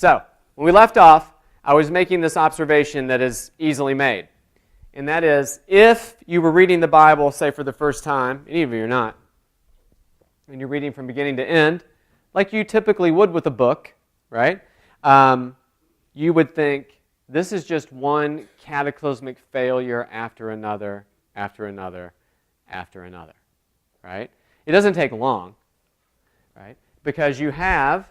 So, when we left off, I was making this observation that is easily made. And that is, if you were reading the Bible, say for the first time, any of you are not, and you're reading from beginning to end, like you typically would with a book, right? You would think, this is just one cataclysmic failure after another, after another, after another, right? It doesn't take long, right? Because you have,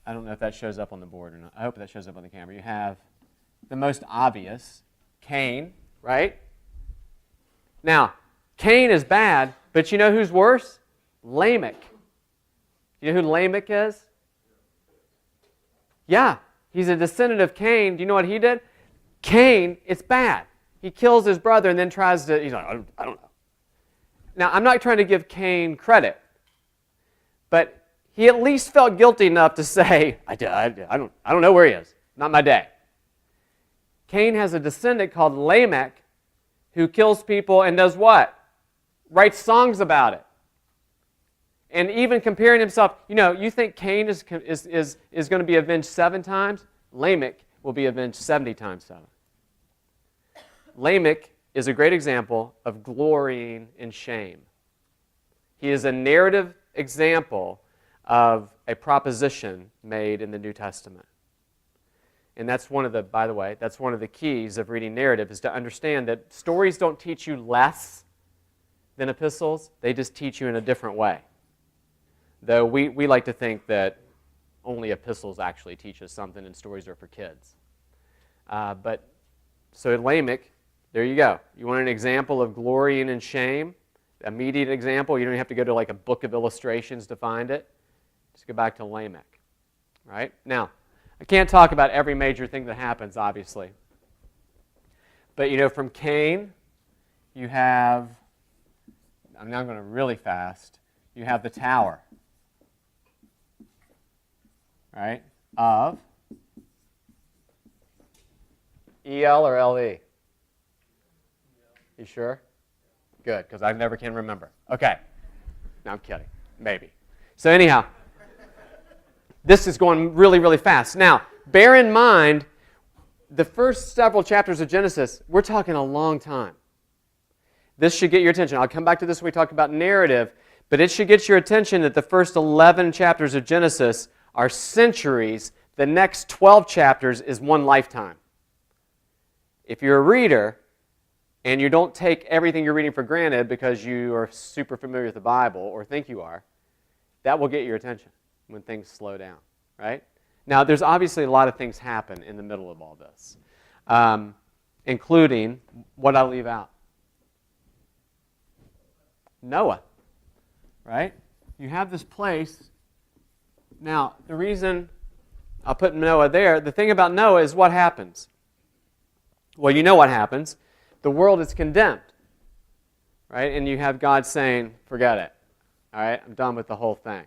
I don't know if that shows up on the board or not. I hope that shows up on the camera. You have the most obvious, Cain, right? Now, Cain is bad, but you know who's worse? Lamech. You know who Lamech is? Yeah, he's a descendant of Cain. Do you know what he did? Cain, it's bad. He kills his brother and then tries to, he's like, I don't know. Now, I'm not trying to give Cain credit, but he at least felt guilty enough to say, I don't know where he is. Not my day. Cain has a descendant called Lamech who kills people and does what? Writes songs about it. And even comparing himself, you think Cain is going to be avenged 7 times? Lamech will be avenged 70 times 7. Lamech is a great example of glorying in shame. He is a narrative example of a proposition made in the New Testament. And that's by the way, that's one of the keys of reading narrative, is to understand that stories don't teach you less than epistles, they just teach you in a different way. Though we like to think that only epistles actually teach us something and stories are for kids. So at Lamech, there you go. You want an example of glorying in shame? Immediate example. You don't have to go to like a book of illustrations to find it. Just go back to Lamech. Right? Now, I can't talk about every major thing that happens, obviously. But from Cain, you have, I'm now going to really fast, you have the tower. Right? Of E-L or L-E? You sure? Good, because I never can remember. Okay. No, I'm kidding. Maybe. So anyhow, this is going really, really fast. Now, bear in mind, the first several chapters of Genesis, we're talking a long time. This should get your attention. I'll come back to this when we talk about narrative, but it should get your attention that the first 11 chapters of Genesis are centuries. The next 12 chapters is one lifetime. If you're a reader and you don't take everything you're reading for granted because you are super familiar with the Bible or think you are, that will get your attention when things slow down, right? Now, there's obviously a lot of things happen in the middle of all this, including what I leave out. Noah, right? You have this place. Now, the reason I'll put Noah there, the thing about Noah is what happens. Well, you know what happens. The world is condemned, right? And you have God saying, forget it. All right, I'm done with the whole thing.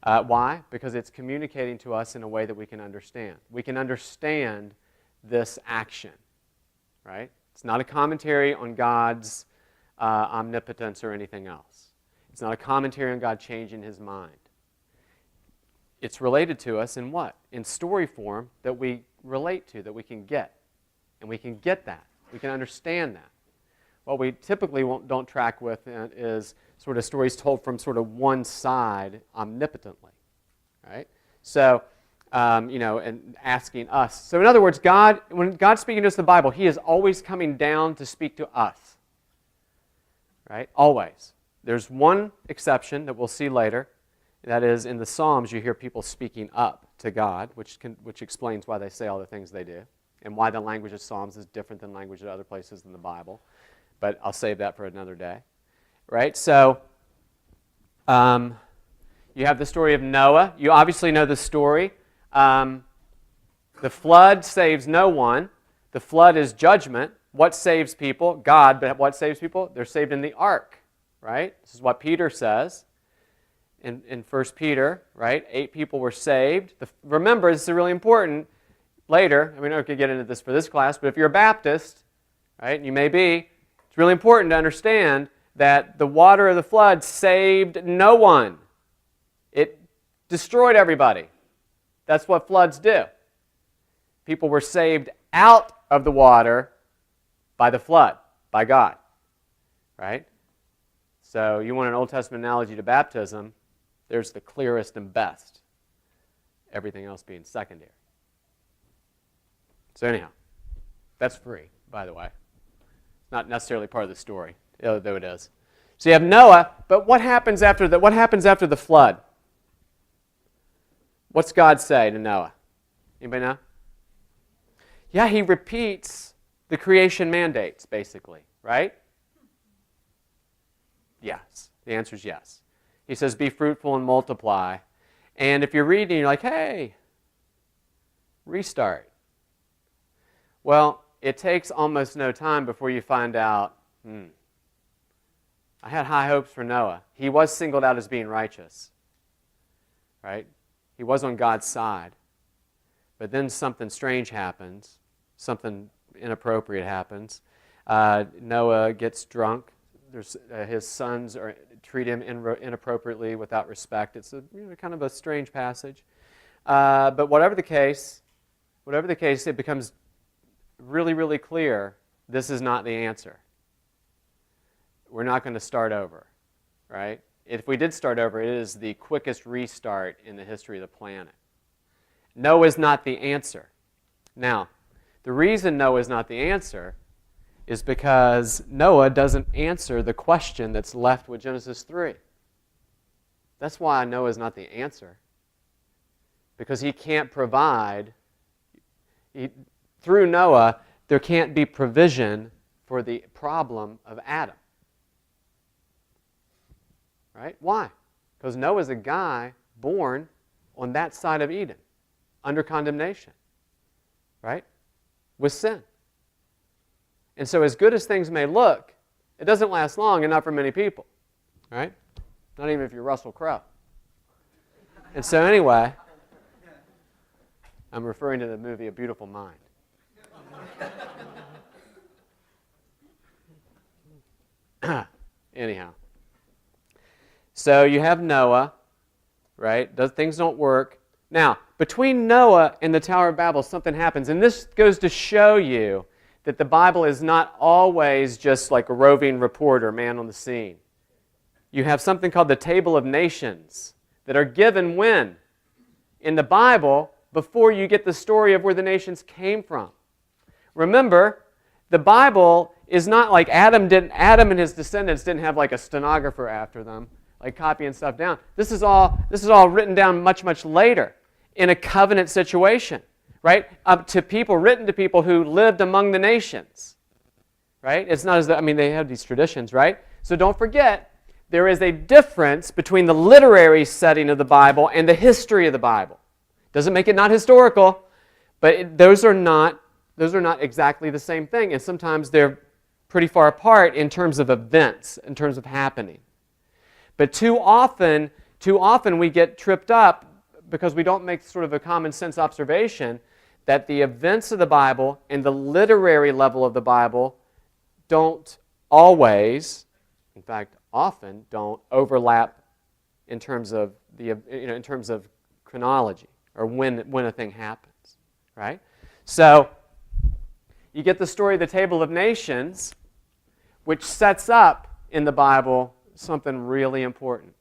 Why? Because it's communicating to us in a way that we can understand. We can understand this action, right? It's not a commentary on God's omnipotence or anything else. It's not a commentary on God changing his mind. It's related to us in what? In story form that we relate to, that we can get. And we can get that. We can understand that. What we typically don't track with is sort of stories told from sort of one side omnipotently, right? So, and asking us. So in other words, when God's speaking to us in the Bible, he is always coming down to speak to us, right? Always. There's one exception that we'll see later. That is, in the Psalms, you hear people speaking up to God, which explains why they say all the things they do, and why the language of Psalms is different than language at other places in the Bible. But I'll save that for another day. Right? So, you have the story of Noah. You obviously know the story. The flood saves no one. The flood is judgment. What saves people? God. But what saves people? They're saved in the ark. Right? This is what Peter says in 1 Peter. Right? 8 people were saved. Remember, this is really important. Later, we're not going to get into this for this class, but if you're a Baptist, right, and you may be, it's really important to understand that the water of the flood saved no one. It destroyed everybody. That's what floods do. People were saved out of the water by the flood, by God. Right? So you want an Old Testament analogy to baptism, there's the clearest and best. Everything else being secondary. So anyhow, that's free, by the way. Not necessarily part of the story, though it is. So you have Noah, but what happens after the flood? What's God say to Noah? Anybody know? Yeah, he repeats the creation mandates, basically, right? Yes. The answer is yes. He says, be fruitful and multiply. And if you're reading, you're like, hey, restart. Well, it takes almost no time before you find out, I had high hopes for Noah. He was singled out as being righteous, right? He was on God's side. But then something strange happens. Something inappropriate happens. Noah gets drunk. His sons treat him inappropriately without respect. It's kind of a strange passage. But whatever the case, it becomes really, really clear this is not the answer. We're not going to start over, right? If we did start over, it is the quickest restart in the history of the planet. No is not the answer. Now, the reason no is not the answer is because Noah doesn't answer the question that's left with Genesis 3. That's why Noah is not the answer. Because he can't provide, through Noah, there can't be provision for the problem of Adam. Right? Why? Because Noah's a guy born on that side of Eden, under condemnation. Right? With sin. And so as good as things may look, it doesn't last long and not for many people. Right? Not even if you're Russell Crowe. And so anyway, I'm referring to the movie A Beautiful Mind. Anyhow. So you have Noah, right? Things don't work. Now, between Noah and the Tower of Babel, something happens. And this goes to show you that the Bible is not always just like a roving reporter, man on the scene. You have something called the Table of Nations that are given when? In the Bible, before you get the story of where the nations came from. Remember, the Bible is not like Adam and his descendants didn't have like a stenographer after them, like copying stuff down. This is all written down much, much later in a covenant situation, right? Written to people who lived among the nations, right? It's not as though, they have these traditions, right? So don't forget, there is a difference between the literary setting of the Bible and the history of the Bible. Doesn't make it not historical, but those are not exactly the same thing, and sometimes they're pretty far apart in terms of events, in terms of happening. But too often we get tripped up because we don't make sort of a common sense observation that the events of the Bible and the literary level of the Bible don't always, in fact, often don't overlap in terms of in terms of chronology or when a thing happens, right? So you get the story of the Table of Nations, which sets up in the Bible something really important,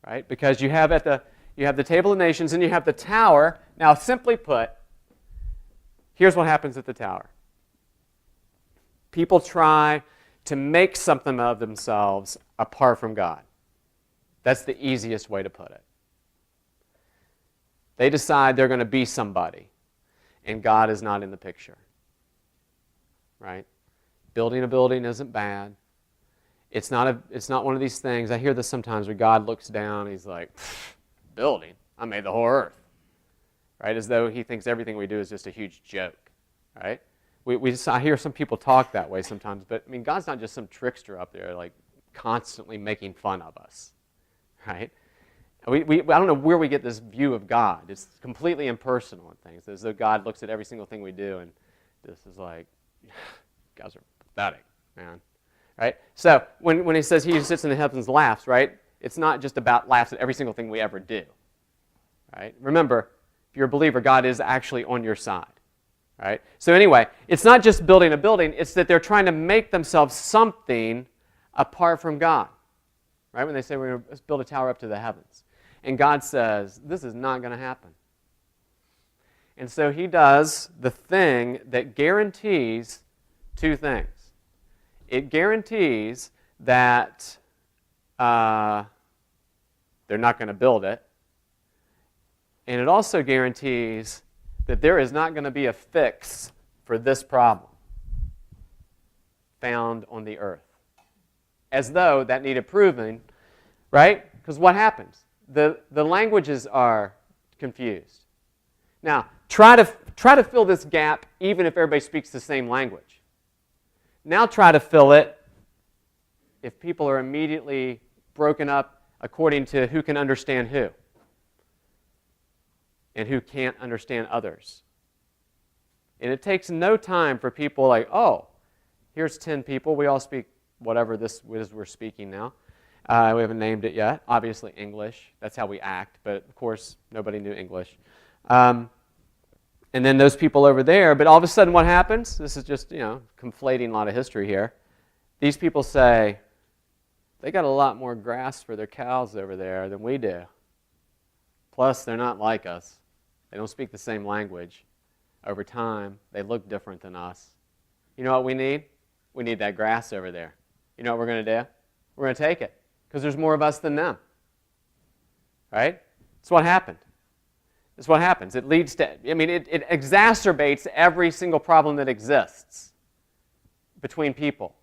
right? Because you have the Table of Nations and you have the tower. Now, simply put, here's what happens at the tower. People try to make something of themselves apart from God. That's the easiest way to put it. They decide they're going to be somebody, and God is not in the picture. Right? Building a building isn't bad. It's not one of these things. I hear this sometimes where God looks down and he's like, building? I made the whole earth. Right? As though he thinks everything we do is just a huge joke. Right? I hear some people talk that way sometimes, but God's not just some trickster up there like constantly making fun of us. Right? I don't know where we get this view of God. It's completely impersonal in things. As though God looks at every single thing we do and this is like, you guys are pathetic, man. Right? So when he says he who sits in the heavens laughs, right? It's not just about laughs at every single thing we ever do. Right? Remember, if you're a believer, God is actually on your side. Right? So anyway, it's not just building a building, it's that they're trying to make themselves something apart from God. Right? When they say we're going to build a tower up to the heavens. And God says, this is not going to happen. And so he does the thing that guarantees two things. It guarantees that they're not going to build it. And it also guarantees that there is not going to be a fix for this problem found on the earth. As though that needed proving, right? Because what happens? The languages are confused. Now, try to fill this gap even if everybody speaks the same language. Now try to fill it if people are immediately broken up according to who can understand who and who can't understand others. And it takes no time for people like, oh, here's 10 people. We all speak whatever this is we're speaking now. We haven't named it yet. Obviously English. That's how we act. But, of course, nobody knew English. And then those people over there. But all of a sudden what happens? This is just, conflating a lot of history here. These people say, they got a lot more grass for their cows over there than we do. Plus, they're not like us. They don't speak the same language. Over time, they look different than us. You know what we need? We need that grass over there. You know what we're going to do? We're going to take it because there's more of us than them. Right? That's what happened. That's what happens. It leads to, it exacerbates every single problem that exists between people.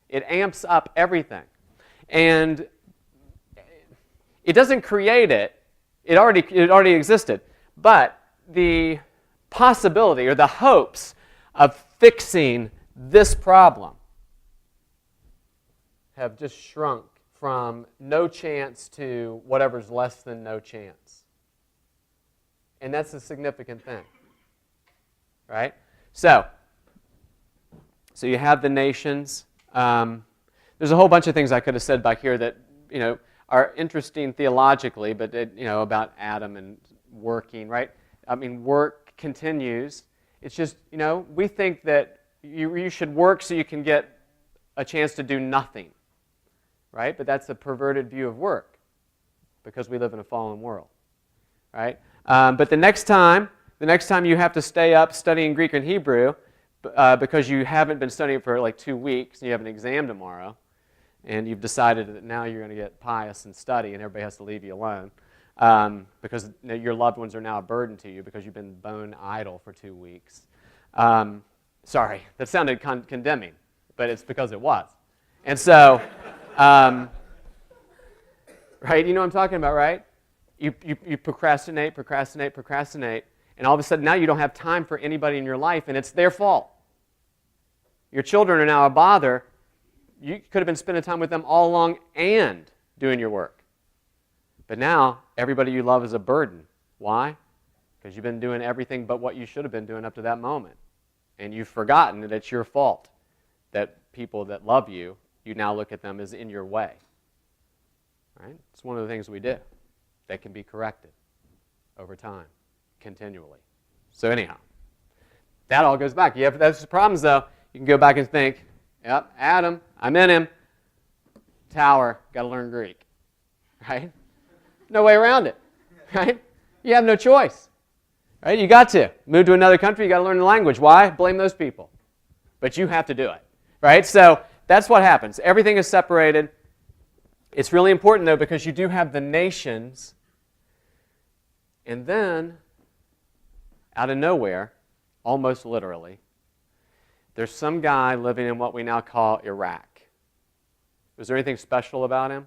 It amps up everything. And it doesn't create it. It already existed. But the possibility or the hopes of fixing this problem have just shrunk from no chance to whatever's less than no chance. And that's a significant thing. Right? So you have the nations. There's a whole bunch of things I could have said back here that, are interesting theologically, but, about Adam and working, right? Work continues. It's just, we think that you should work so you can get a chance to do nothing, right? But that's a perverted view of work because we live in a fallen world, right? But the next time you have to stay up studying Greek and Hebrew because you haven't been studying for like 2 weeks and you have an exam tomorrow, and you've decided that now you're going to get pious and study and everybody has to leave you alone because your loved ones are now a burden to you because you've been bone idle for 2 weeks. Sorry, that sounded condemning, but it's because it was. And so, right, you know what I'm talking about, right? You procrastinate, and all of a sudden now you don't have time for anybody in your life, and it's their fault. Your children are now a bother. You could have been spending time with them all along and doing your work. But now, everybody you love is a burden. Why? Because you've been doing everything but what you should have been doing up to that moment. And you've forgotten that it's your fault that people that love you, you now look at them as in your way. Right? It's one of the things we do that can be corrected over time, continually. So anyhow, that all goes back. You have those problems, though. You can go back and think, yep, Adam, I'm in him. Tower, got to learn Greek. Right? No way around it. Right? You have no choice. Right? You got to. Move to another country, you got to learn the language. Why? Blame those people. But you have to do it. Right? So that's what happens. Everything is separated. It's really important, though, because you do have the nations. And then, out of nowhere, almost literally, there's some guy living in what we now call Iraq. Was there anything special about him?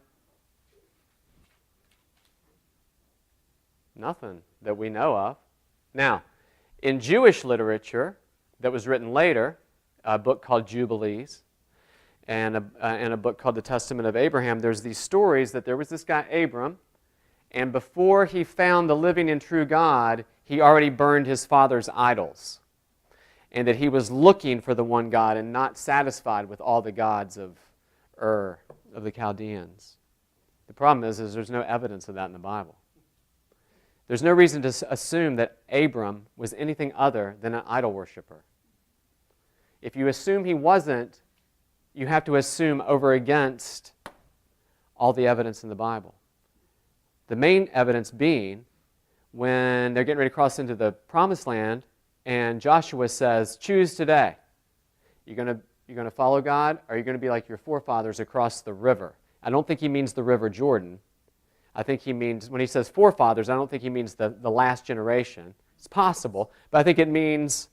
Nothing that we know of. Now, in Jewish literature that was written later, a book called Jubilees and a book called the Testament of Abraham, there's these stories that there was this guy Abram, and before he found the living and true God, he already burned his father's idols. And that he was looking for the one God and not satisfied with all the gods of Ur, of the Chaldeans. The problem is there's no evidence of that in the Bible. There's no reason to assume that Abram was anything other than an idol worshiper. If you assume he wasn't, you have to assume over against all the evidence in the Bible. The main evidence being when they're getting ready to cross into the promised land and Joshua says, choose today. You're going to follow God, or are you going to be like your forefathers across the river? I don't think he means the River Jordan. I think he means, when he says forefathers, I don't think he means the last generation. It's possible, but I think it means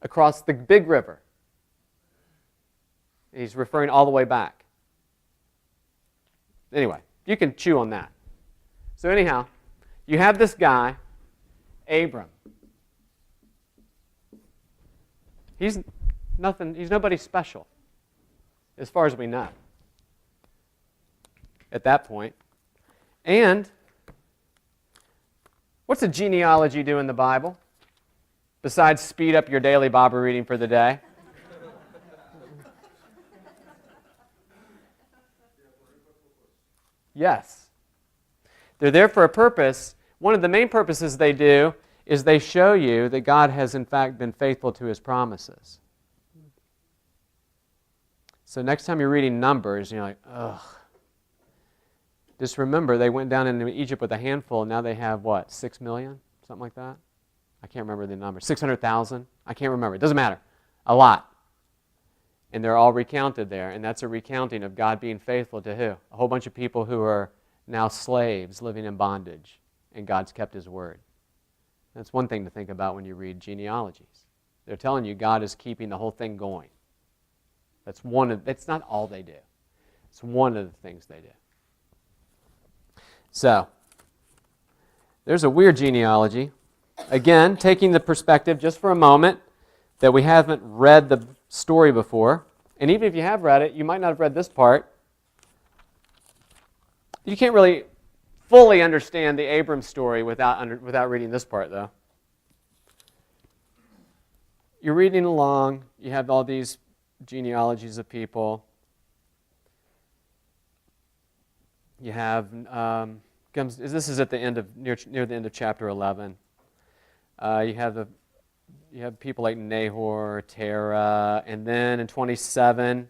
across the big river. He's referring all the way back. Anyway, you can chew on that. So anyhow, you have this guy, Abram. He's nobody special, as far as we know, at that point. And what's a genealogy do in the Bible, besides speed up your daily Bible reading for the day? Yes. They're there for a purpose. One of the main purposes they do is they show you that God has in fact been faithful to his promises. So next time you're reading Numbers, you're like, ugh. Just remember, they went down into Egypt with a handful, and now they have, what, 6 million? Something like that? I can't remember the number. 600,000? I can't remember. It doesn't matter. A lot. And they're all recounted there, and that's a recounting of God being faithful to who? A whole bunch of people who are now slaves living in bondage, and God's kept his word. That's one thing to think about when you read genealogies. They're telling you God is keeping the whole thing going. That's not all they do. It's one of the things they do. So, there's a weird genealogy. Again, taking the perspective just for a moment that we haven't read the story before. And even if you have read it, you might not have read this part. You can't really fully understand the Abram story without reading this part, though. You're reading along. You have all these genealogies of people. You have, this is at the end of, near the end of chapter 11. You have people like Nahor, Terah, and then in 27,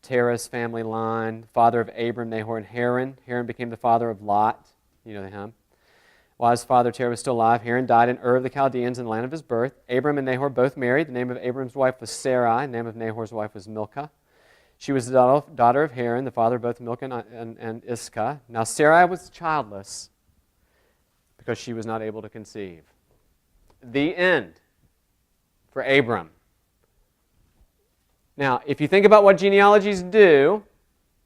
Terah's family line, father of Abram, Nahor, and Haran. Haran became the father of Lot. You know him. While his father Terah was still alive, Haran died in Ur of the Chaldeans in the land of his birth. Abram and Nahor both married. The name of Abram's wife was Sarai. The name of Nahor's wife was Milcah. She was the daughter of Haran, the father of both Milcah and Iscah. Now Sarai was childless because she was not able to conceive. The end for Abram. Now, if you think about what genealogies do,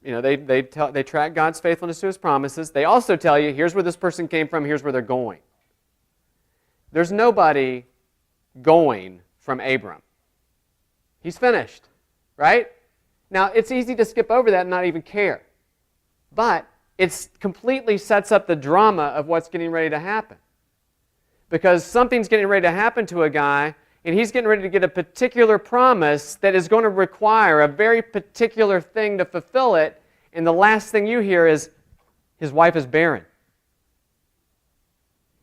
you know, they track God's faithfulness to his promises. They also tell you, here's where this person came from, here's where they're going. There's nobody going from Abram. He's finished, right? Now, it's easy to skip over that and not even care. But it completely sets up the drama of what's getting ready to happen. Because something's getting ready to happen to a guy, and he's getting ready to get a particular promise that is going to require a very particular thing to fulfill it, and the last thing you hear is his wife is barren.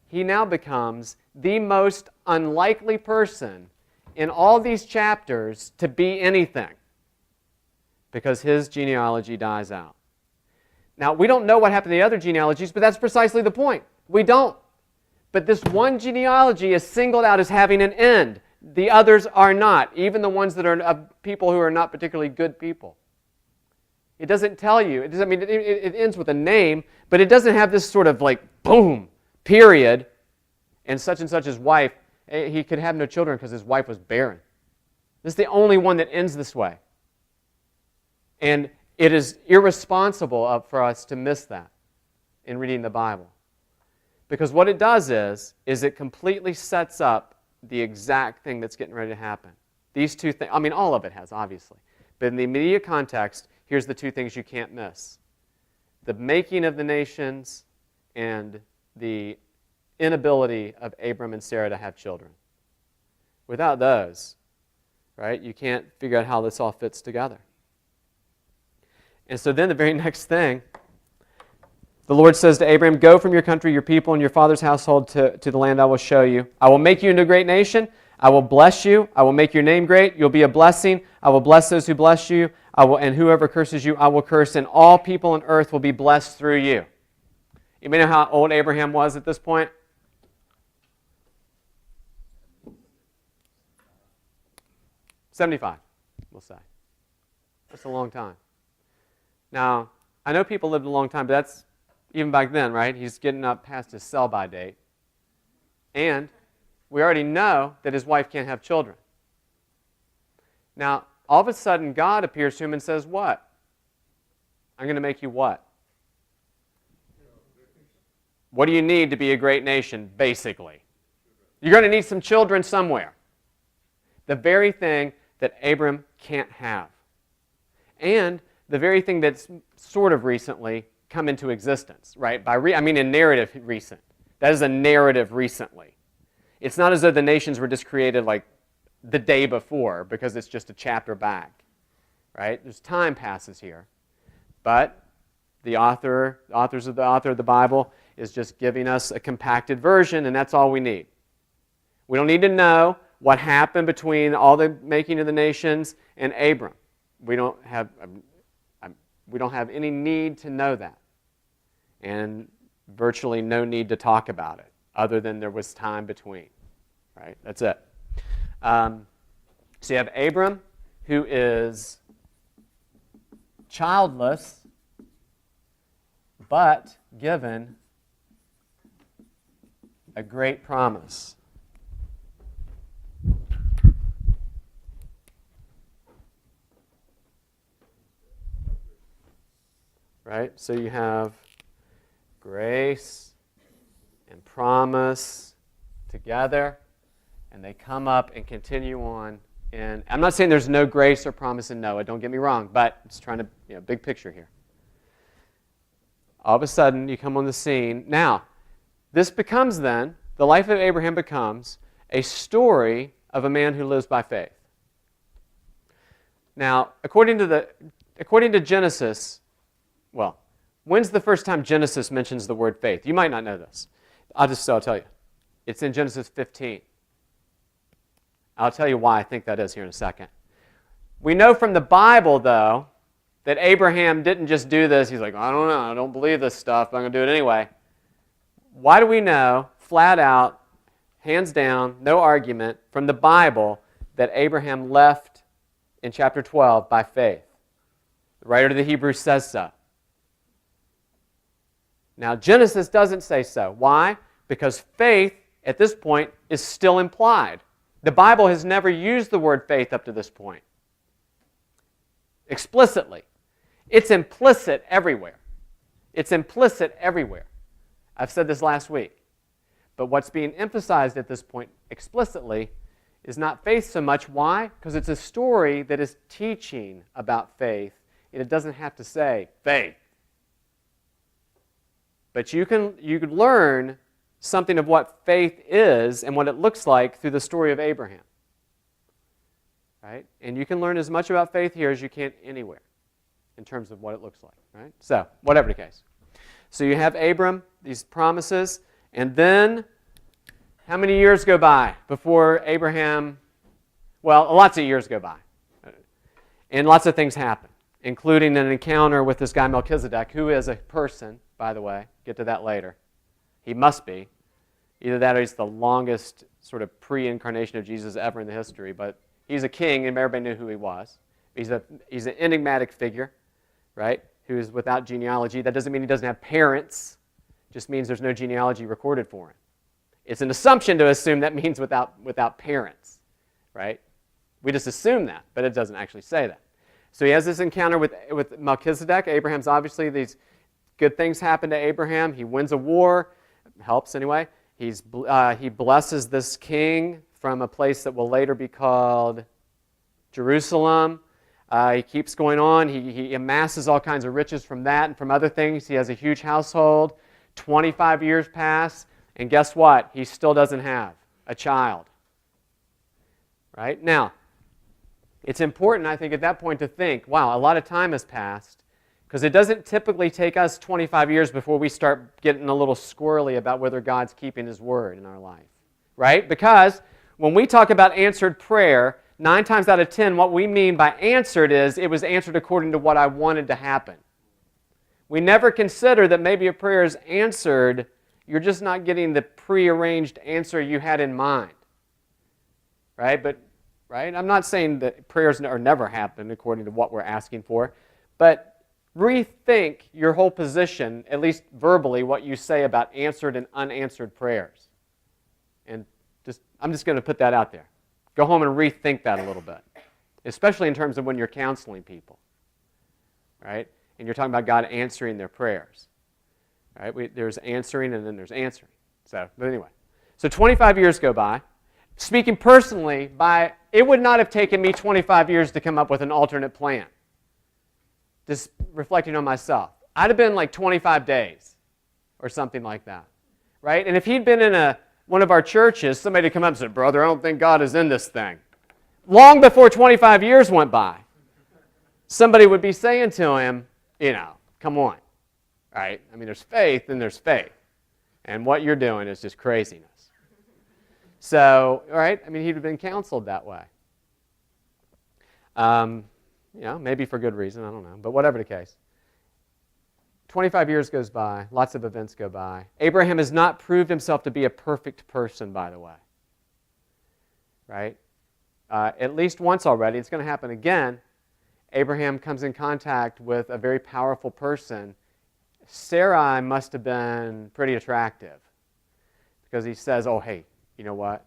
He now becomes the most unlikely person in all these chapters to be anything, because his genealogy dies out. Now, we don't know what happened to the other genealogies, but that's precisely the point. We don't. But this one genealogy is singled out as having an end. The others are not, even the ones that are of people who are not particularly good people. It doesn't tell you. It doesn't, it ends with a name, but it doesn't have this sort of like, boom, period, and such's wife, he could have no children because his wife was barren. This is the only one that ends this way. And it is irresponsible for us to miss that in reading the Bible. Because what it does is it completely sets up the exact thing that's getting ready to happen. These two things, I mean, all of it has, obviously. But in the immediate context, here's the two things you can't miss. The making of the nations and the inability of Abram and Sarah to have children. Without those, right, you can't figure out how this all fits together. And so then the very next thing The Lord says to Abraham, "Go from your country, your people, and your father's household to the land I will show you. I will make you into a great nation. I will bless you. I will make your name great. You'll be a blessing. I will bless those who bless you. And whoever curses you, I will curse. And all people on earth will be blessed through you." You may know how old Abraham was at this point? 75, we'll say. That's a long time. Now, I know people lived a long time, but that's even back then, right? He's getting up past his sell-by date. And we already know that his wife can't have children. Now, all of a sudden, God appears to him and says, what? I'm going to make you what? What do you need to be a great nation, basically? You're going to need some children somewhere. The very thing that Abram can't have. And the very thing that's sort of recently come into existence, right? I mean in narrative recent. That is a narrative recently. It's not as though the nations were just created like the day before because it's just a chapter back, right? There's time passes here. But the author of the Bible is just giving us a compacted version, and that's all we need. We don't need to know what happened between all the making of the nations and Abram. We don't have any need to know that. And virtually no need to talk about it, other than there was time between. Right? That's it. So you have Abram, who is childless, but given a great promise. Right? So you have grace and promise together, and they come up and continue on. And I'm not saying there's no grace or promise in Noah, don't get me wrong, but I'm just trying to, big picture here. All of a sudden, you come on the scene. Now, this becomes then, the life of Abraham becomes a story of a man who lives by faith. Now, according to Genesis, well, when's the first time Genesis mentions the word faith? You might not know this. I'll tell you. It's in Genesis 15. I'll tell you why I think that is here in a second. We know from the Bible, though, that Abraham didn't just do this. He's like, I don't know, I don't believe this stuff, but I'm going to do it anyway. Why do we know, flat out, hands down, no argument, from the Bible, that Abraham left in chapter 12 by faith? The writer of the Hebrews says so. Now, Genesis doesn't say so. Why? Because faith, at this point, is still implied. The Bible has never used the word faith up to this point. Explicitly. It's implicit everywhere. It's implicit everywhere. I've said this last week. But what's being emphasized at this point explicitly is not faith so much. Why? Because it's a story that is teaching about faith, and it doesn't have to say faith. But you could learn something of what faith is and what it looks like through the story of Abraham. Right? And you can learn as much about faith here as you can anywhere in terms of what it looks like. Right? So, whatever the case. So you have Abram, these promises, and then how many years go by before Abraham, well, lots of years go by. And lots of things happen, including an encounter with this guy Melchizedek, who is a person, by the way. Get to that later. He must be. Either that or he's the longest sort of pre-incarnation of Jesus ever in the history, but he's a king and everybody knew who he was. He's an enigmatic figure, right, who is without genealogy. That doesn't mean he doesn't have parents. It just means there's no genealogy recorded for him. It's an assumption to assume that means without parents, right? We just assume that, but it doesn't actually say that. So he has this encounter with Melchizedek. Abraham's obviously, these good things happen to Abraham. He wins a war. Helps anyway. He blesses this king from a place that will later be called Jerusalem. He keeps going on. He amasses all kinds of riches from that and from other things. He has a huge household. 25 years pass, and guess what? He still doesn't have a child. Right? Now, it's important, I think, at that point to think, wow, a lot of time has passed. Because it doesn't typically take us 25 years before we start getting a little squirrely about whether God's keeping His word in our life. Right? Because when we talk about answered prayer, 9 times out of 10, what we mean by answered is it was answered according to what I wanted to happen. We never consider that maybe a prayer is answered, you're just not getting the prearranged answer you had in mind. Right? Right? I'm not saying that prayers are never happen according to what we're asking for, but rethink your whole position, at least verbally, what you say about answered and unanswered prayers. And I'm just going to put that out there. Go home and rethink that a little bit, especially in terms of when you're counseling people, right? And you're talking about God answering their prayers, right? There's answering and then there's answering. But anyway, so 25 years go by. Speaking personally, it would not have taken me 25 years to come up with an alternate plan. Just reflecting on myself. I'd have been like 25 days or something like that, right? And if he'd been in one of our churches, somebody would come up and said, "Brother, I don't think God is in this thing." Long before 25 years went by, somebody would be saying to him, come on, right? I mean, there's faith and there's faith. And what you're doing is just craziness. So, right? I mean, he'd have been counseled that way. Maybe for good reason, I don't know. But whatever the case. 25 years goes by, lots of events go by. Abraham has not proved himself to be a perfect person, by the way. Right? At least once already. It's going to happen again. Abraham comes in contact with a very powerful person. Sarai must have been pretty attractive because he says, "Oh, hey, you know what?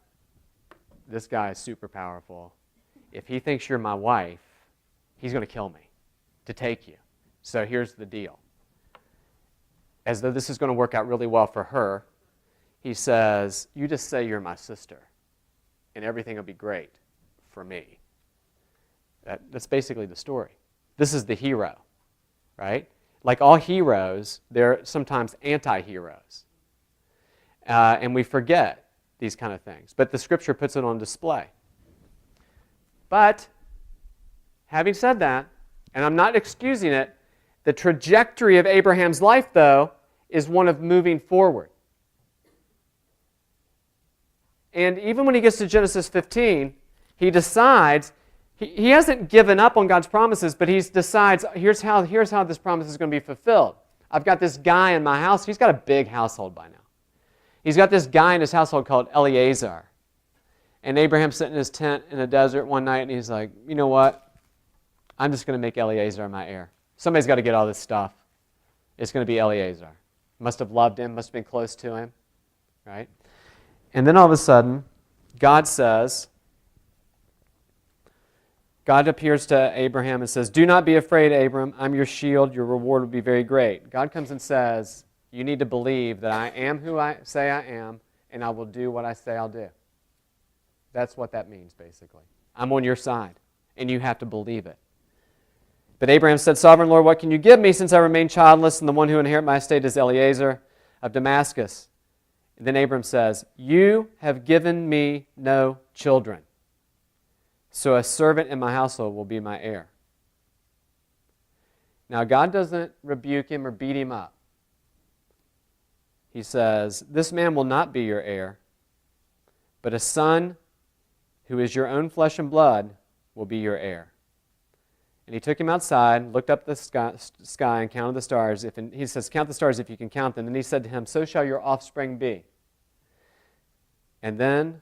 This guy is super powerful. If he thinks you're my wife, he's going to kill me to take you. So here's the deal." As though this is going to work out really well for her, he says, "You just say you're my sister, and everything will be great for me." That's basically the story. This is the hero, right? Like all heroes, they're sometimes anti-heroes. And we forget these kind of things. But the Scripture puts it on display. But, having said that, and I'm not excusing it, the trajectory of Abraham's life, though, is one of moving forward. And even when he gets to Genesis 15, he decides, he hasn't given up on God's promises, but he decides, here's how this promise is going to be fulfilled. I've got this guy in my house. He's got a big household by now. He's got this guy in his household called Eliezer. And Abraham's sitting in his tent in the desert one night, and he's like, "You know what? I'm just going to make Eliezer my heir. Somebody's got to get all this stuff. It's going to be Eliezer." Must have loved him, must have been close to him, right? And then all of a sudden, God appears to Abraham and says, "Do not be afraid, Abram. I'm your shield. Your reward will be very great." God comes and says, "You need to believe that I am who I say I am, and I will do what I say I'll do." That's what that means, basically. I'm on your side, and you have to believe it. But Abraham said, "Sovereign Lord, what can you give me since I remain childless, and the one who inherit my estate is Eliezer of Damascus?" And then Abram says, "You have given me no children, so a servant in my household will be my heir." Now, God doesn't rebuke him or beat him up. He says, "This man will not be your heir, but a son who is your own flesh and blood will be your heir." And he took him outside, looked up the sky and counted the stars. He says, "Count the stars if you can count them." And he said to him, "So shall your offspring be." And then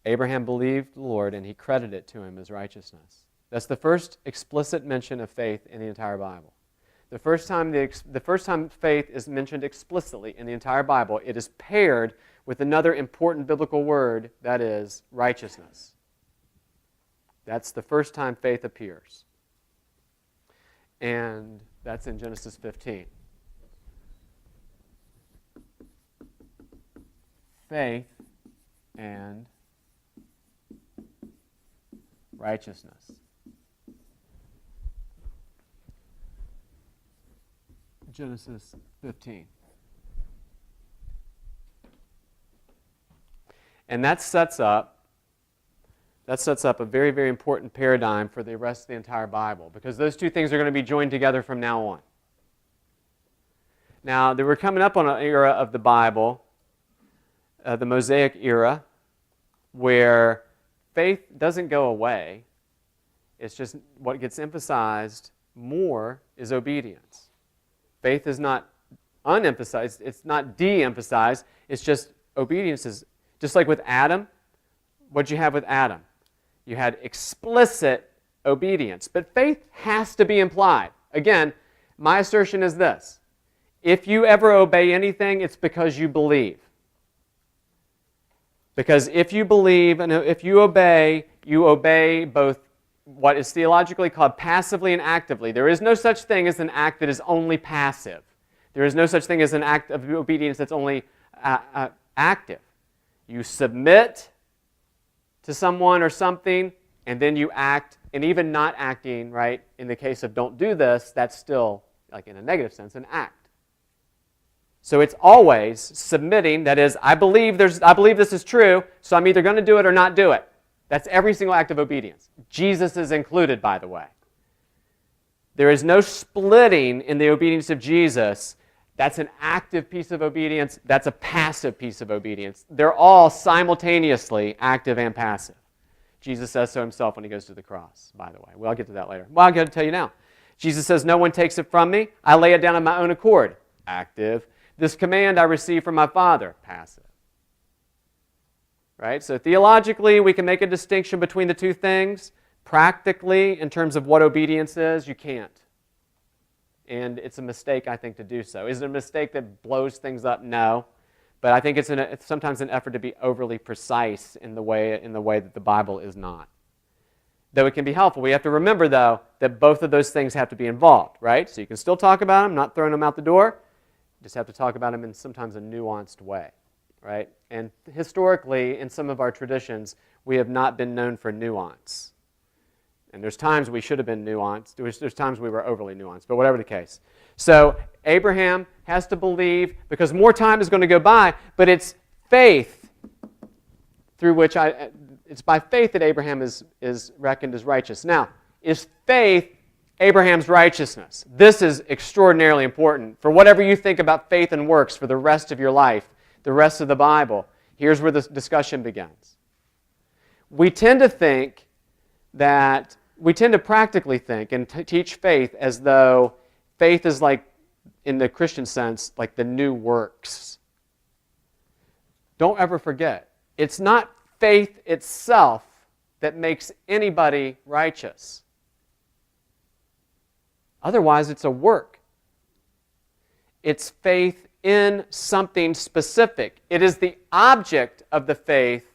Abraham believed the Lord, and he credited it to him as righteousness. That's the first explicit mention of faith in the entire Bible. The first time faith is mentioned explicitly in the entire Bible, it is paired with another important biblical word, that is righteousness. That's the first time faith appears. And that's in Genesis 15. Faith and righteousness. Genesis 15. And that sets up a very, very important paradigm for the rest of the entire Bible, because those two things are going to be joined together from now on. Now, we're coming up on an era of the Bible, the Mosaic era, where faith doesn't go away. It's just what gets emphasized more is obedience. Faith is not unemphasized. It's not de-emphasized. It's just obedience is, just like with Adam, what did you have with Adam? You had explicit obedience, but faith has to be implied. Again, my assertion is this. If you ever obey anything, it's because you believe. Because if you believe and if you obey both what is theologically called passively and actively. There is no such thing as an act that is only passive. There is no such thing as an act of obedience that's only active. You submit to someone or something, and then you act, and even not acting, right, in the case of don't do this, that's still, like in a negative sense, an act. So it's always submitting, that is, I believe this is true, so I'm either going to do it or not do it. That's every single act of obedience. Jesus is included, by the way. There is no splitting in the obedience of Jesus. That's an active piece of obedience. That's a passive piece of obedience. They're all simultaneously active and passive. Jesus says so himself when he goes to the cross, by the way. Well, I'll get to that later. Well, I'm going to tell you now. Jesus says, no one takes it from me. I lay it down on my own accord. Active. This command I received from my Father. Passive. Right? So theologically, we can make a distinction between the two things. Practically, in terms of what obedience is, you can't. And it's a mistake, I think, to do so. Is it a mistake that blows things up? No. But I think it's sometimes an effort to be overly precise in the way that the Bible is not. Though it can be helpful. We have to remember, though, that both of those things have to be involved, right? So you can still talk about them, not throwing them out the door. You just have to talk about them in sometimes a nuanced way, right? And historically, in some of our traditions, we have not been known for nuance. And there's times we should have been nuanced. There's times we were overly nuanced, but whatever the case. So Abraham has to believe, because more time is going to go by, but it's faith through which it's by faith that Abraham is reckoned as righteous. Now, is faith Abraham's righteousness? This is extraordinarily important. For whatever you think about faith and works for the rest of your life, the rest of the Bible, here's where the discussion begins. We tend to practically think and teach faith as though faith is like, in the Christian sense, like the new works. Don't ever forget, it's not faith itself that makes anybody righteous. Otherwise, it's a work. It's faith in something specific. It is the object of the faith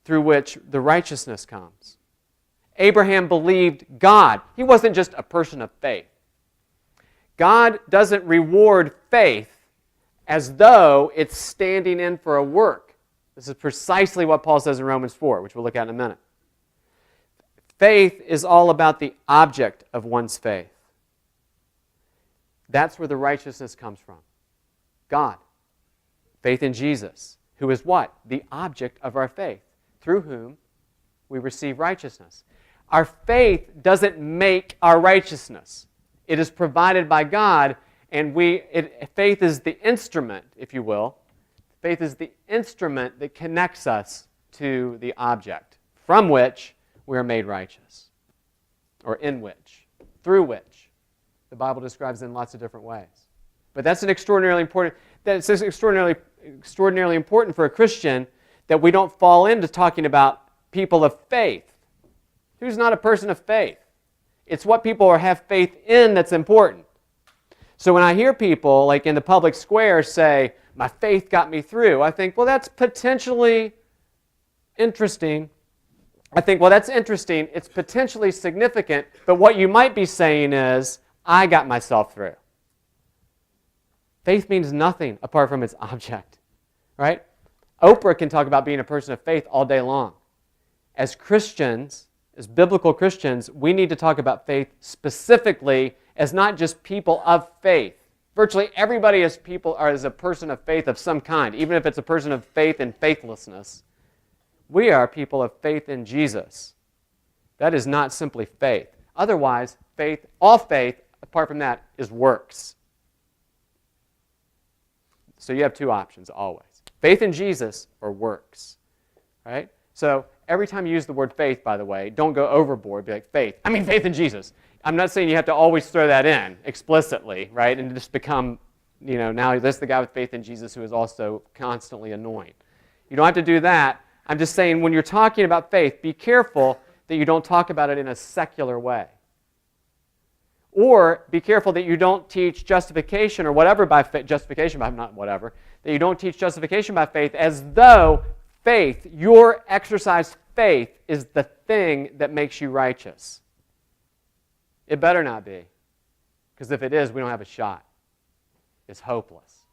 through which the righteousness comes. Abraham believed God. He wasn't just a person of faith. God doesn't reward faith as though it's standing in for a work. This is precisely what Paul says in Romans 4, which we'll look at in a minute. Faith is all about the object of one's faith. That's where the righteousness comes from. God. Faith in Jesus, who is what? The object of our faith, through whom we receive righteousness. Our faith doesn't make our righteousness. It is provided by God, and faith is the instrument, if you will. Faith is the instrument that connects us to the object, from which we are made righteous, or in which, through which. The Bible describes it in lots of different ways. But that's extraordinarily important for a Christian that we don't fall into talking about people of faith. Who's not a person of faith? It's what people have faith in that's important. So when I hear people, like in the public square, say, my faith got me through, I think, well, that's potentially interesting. I think, well, that's interesting. It's potentially significant. But what you might be saying is, I got myself through. Faith means nothing apart from its object, right? Oprah can talk about being a person of faith all day long. As Christians, as biblical Christians, we need to talk about faith specifically as not just people of faith. Virtually everybody is a person of faith of some kind, even if it's a person of faith in faithlessness. We are people of faith in Jesus. That is not simply faith. Otherwise, all faith, apart from that, is works. So you have two options always. Faith in Jesus or works. Right? So every time you use the word faith, by the way, don't go overboard. Be like, faith. I mean faith in Jesus. I'm not saying you have to always throw that in explicitly, right? And just become, now this is the guy with faith in Jesus who is also constantly annoying. You don't have to do that. I'm just saying when you're talking about faith, be careful that you don't talk about it in a secular way. Or be careful that you don't teach justification or whatever by faith, that you don't teach justification by faith as though faith, your exercised faith, is the thing that makes you righteous. It better not be. Because if it is, we don't have a shot. It's hopeless.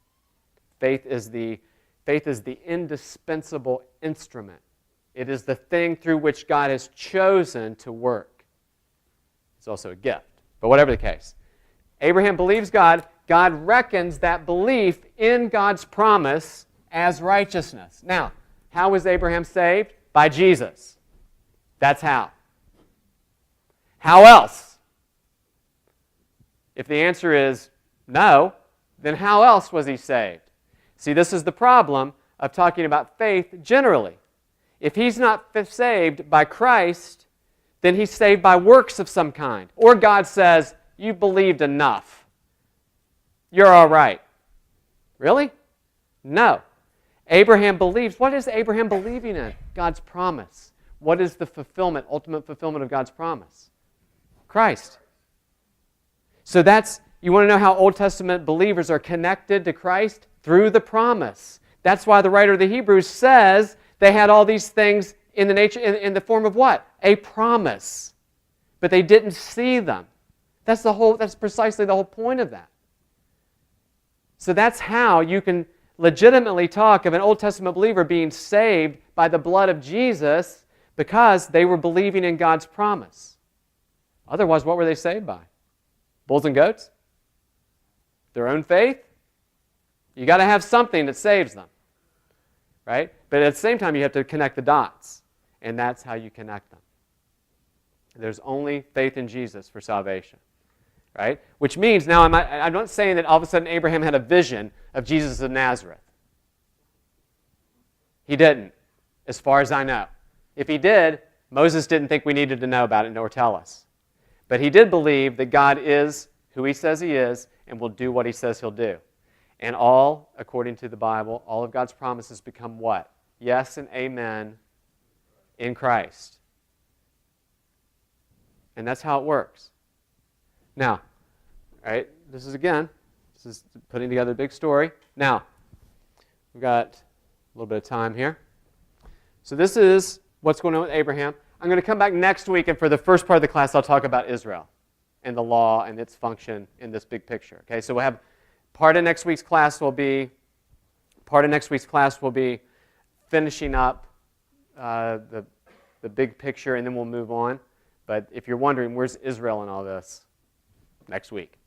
Faith is the indispensable instrument. It is the thing through which God has chosen to work. It's also a gift. But whatever the case, Abraham believes God. God reckons that belief in God's promise as righteousness. Now, how was Abraham saved? By Jesus. That's how. How else? If the answer is no, then how else was he saved? See, this is the problem of talking about faith generally. If he's not saved by Christ, then he's saved by works of some kind. Or God says, you believed enough. You're all right. Really? No. Abraham believes. What is Abraham believing in? God's promise. What is the fulfillment, ultimate fulfillment of God's promise? Christ. So you want to know how Old Testament believers are connected to Christ? Through the promise. That's why the writer of the Hebrews says they had all these things in the form of what? A promise. But they didn't see them. That's precisely the whole point of that. So that's how you can legitimately talk of an Old Testament believer being saved by the blood of Jesus because they were believing in God's promise. Otherwise, what were they saved by? Bulls and goats? Their own faith? You got to have something that saves them. Right? But at the same time, you have to connect the dots. And that's how you connect them. There's only faith in Jesus for salvation. Right? Which means, now I'm not saying that all of a sudden Abraham had a vision of Jesus of Nazareth. He didn't, as far as I know. If he did, Moses didn't think we needed to know about it nor tell us. But he did believe that God is who he says he is and will do what he says he'll do. And all, according to the Bible, all of God's promises become what? Yes and amen in Christ. And that's how it works. Now, right, this is putting together a big story. Now, we've got a little bit of time here. So this is what's going on with Abraham. I'm going to come back next week, and for the first part of the class, I'll talk about Israel and the law and its function in this big picture. Okay, so we'll have part of next week's class will be finishing up the big picture, and then we'll move on. But if you're wondering, where's Israel in all this? Next week.